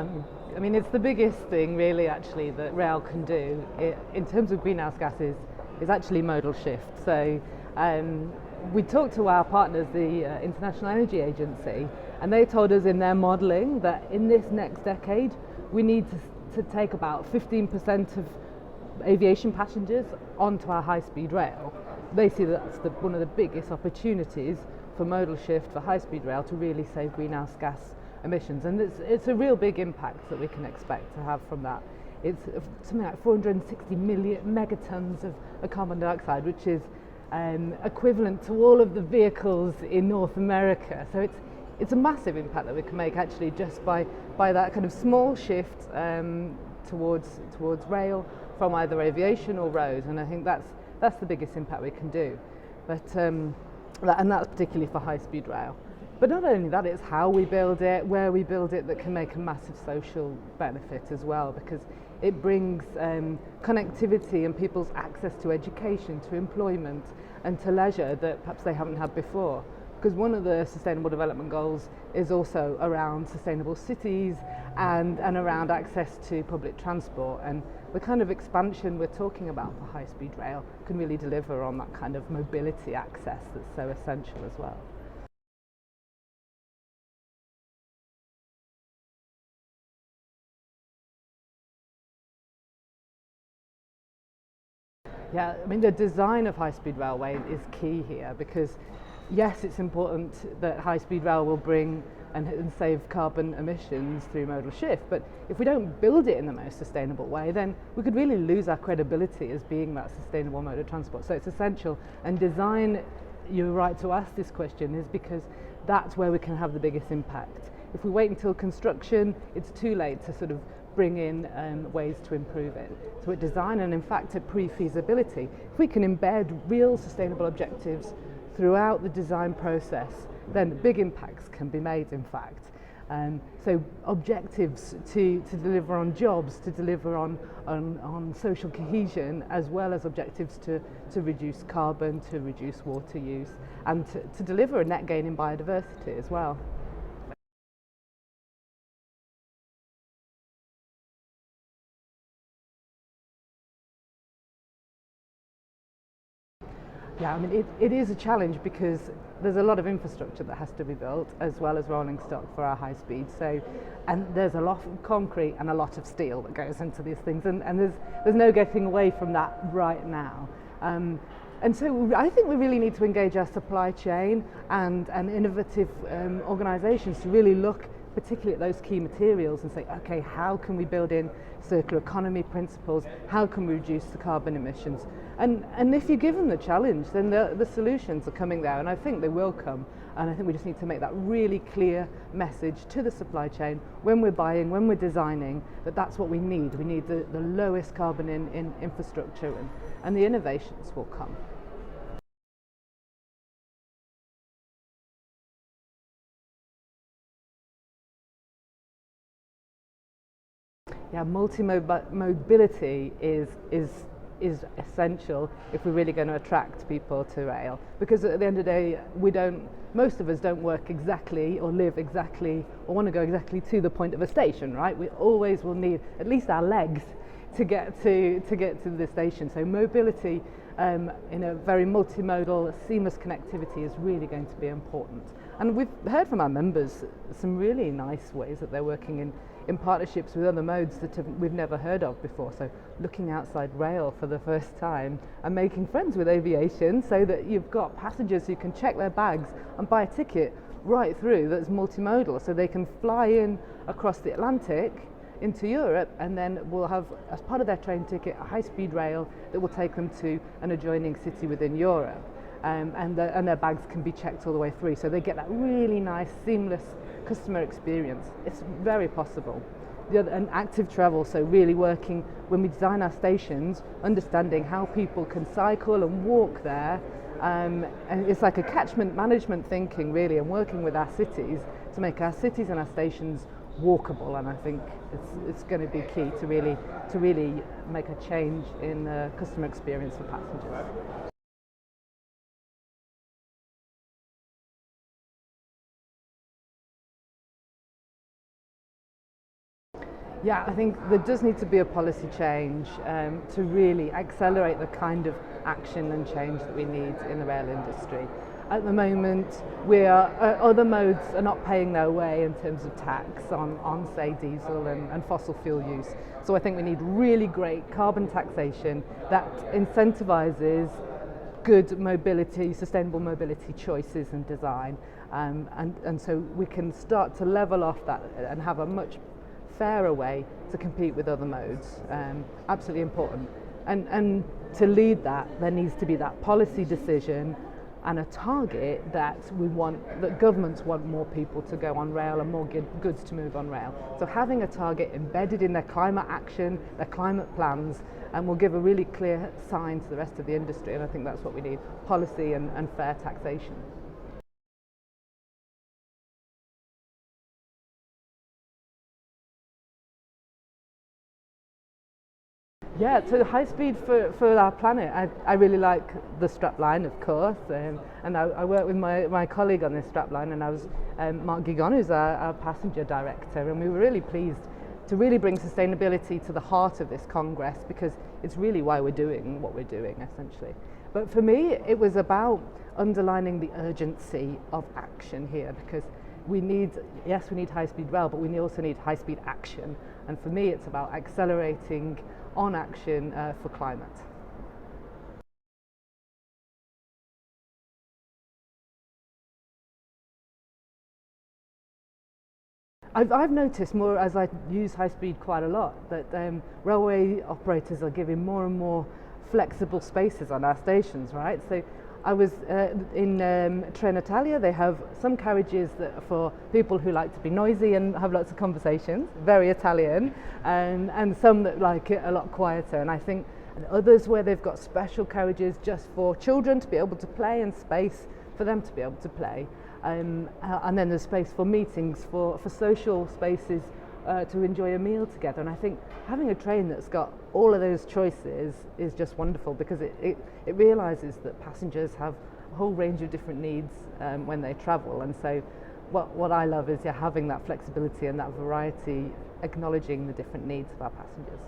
Yeah, I mean, it's the biggest thing really actually that rail can do in terms of greenhouse gases is actually modal shift. So we talked to our partners, the International Energy Agency, and they told us in their modelling that in this next decade we need to take about 15% of aviation passengers onto our high-speed rail. They see that's one of the biggest opportunities for modal shift for high-speed rail to really save greenhouse gas emissions, and it's a real big impact that we can expect to have from that. It's something like 460 million megatons of carbon dioxide, which is equivalent to all of the vehicles in North America. So it's a massive impact that we can make actually just by that kind of small shift towards rail from either aviation or road, and I think that's the biggest impact we can do. But and that's particularly for high-speed rail. But not only that, it's how we build it, where we build it, that can make a massive social benefit as well, because it brings connectivity and people's access to education, to employment and to leisure that perhaps they haven't had before. Because one of the Sustainable Development Goals is also around sustainable cities and around access to public transport, and the kind of expansion we're talking about for high-speed rail can really deliver on that kind of mobility access that's so essential as well. Yeah, I mean the design of high-speed railway is key here, because yes, it's important that high-speed rail will bring and save carbon emissions through modal shift, but if we don't build it in the most sustainable way, then we could really lose our credibility as being that sustainable mode of transport. So it's essential, and design, you're right to ask this question, is because that's where we can have the biggest impact. If we wait until construction, it's too late to sort of bring in ways to improve it. So at design, and in fact at pre-feasibility, if we can embed real sustainable objectives throughout the design process, then big impacts can be made, in fact. So objectives to deliver on jobs, to deliver on social cohesion, as well as objectives to reduce carbon, to reduce water use, and to deliver a net gain in biodiversity as well. Yeah, I mean, it is a challenge because there's a lot of infrastructure that has to be built, as well as rolling stock for our high speed. So, and there's a lot of concrete and a lot of steel that goes into these things, and there's no getting away from that right now. And so I think we really need to engage our supply chain and innovative organisations to really look particularly at those key materials and say, okay, how can we build in circular economy principles? How can we reduce the carbon emissions? And if you give them the challenge, then the solutions are coming there, and I think they will come. And I think we just need to make that really clear message to the supply chain when we're buying, when we're designing, that that's what we need. We need the lowest carbon in infrastructure, and the innovations will come. Yeah, multi-mobility is essential if we're really going to attract people to rail, because at the end of the day most of us don't work exactly or live exactly or want to go exactly to the point of a station, right? We always will need at least our legs to get to the station. So mobility in a very multimodal, seamless connectivity is really going to be important. And we've heard from our members some really nice ways that they're working in partnerships with other modes that we've never heard of before. So looking outside rail for the first time and making friends with aviation, so that you've got passengers who can check their bags and buy a ticket right through that's multimodal, so they can fly in across the Atlantic into Europe, and then we'll have, as part of their train ticket, a high-speed rail that will take them to an adjoining city within Europe. And their bags can be checked all the way through, so they get that really nice, seamless customer experience. It's very possible. And active travel, so really working, when we design our stations, understanding how people can cycle and walk there, and it's like a catchment management thinking really, and working with our cities to make our cities and our stations walkable. And I think it's going to be key to really make a change in customer experience for passengers. Yeah, I think there does need to be a policy change to really accelerate the kind of action and change that we need in the rail industry. At the moment, other modes are not paying their way in terms of tax on say, diesel and fossil fuel use. So I think we need really great carbon taxation that incentivises good mobility, sustainable mobility choices and design. And so we can start to level off that and have a much fairer way to compete with other modes. Absolutely important. And to lead that, there needs to be that policy decision and a target that governments want more people to go on rail and more goods to move on rail. So having a target embedded in their climate action, their climate plans, and will give a really clear sign to the rest of the industry. And I think that's what we need, policy and fair taxation. Yeah, so high speed for our planet. I really like the strapline, of course, and I work with my colleague on this strapline, and I was Mark Gigon, who's our passenger director, and we were really pleased to really bring sustainability to the heart of this Congress, because it's really why we're doing what we're doing, essentially. But for me, it was about underlining the urgency of action here, because we need high-speed rail, but we also need high-speed action. And for me, it's about accelerating on action for climate. I've noticed more as I use high speed quite a lot that railway operators are giving more and more flexible spaces on our stations, right? So I was in Trenitalia. They have some carriages that are for people who like to be noisy and have lots of conversations, very Italian, and some that like it a lot quieter. And I think others where they've got special carriages just for children to be able to play and space for them to be able to play. And then there's space for meetings, for social spaces to enjoy a meal together. And I think having a train that's got all of those choices is just wonderful, because it realises that passengers have a whole range of different needs when they travel. And so what I love is having that flexibility and that variety, acknowledging the different needs of our passengers.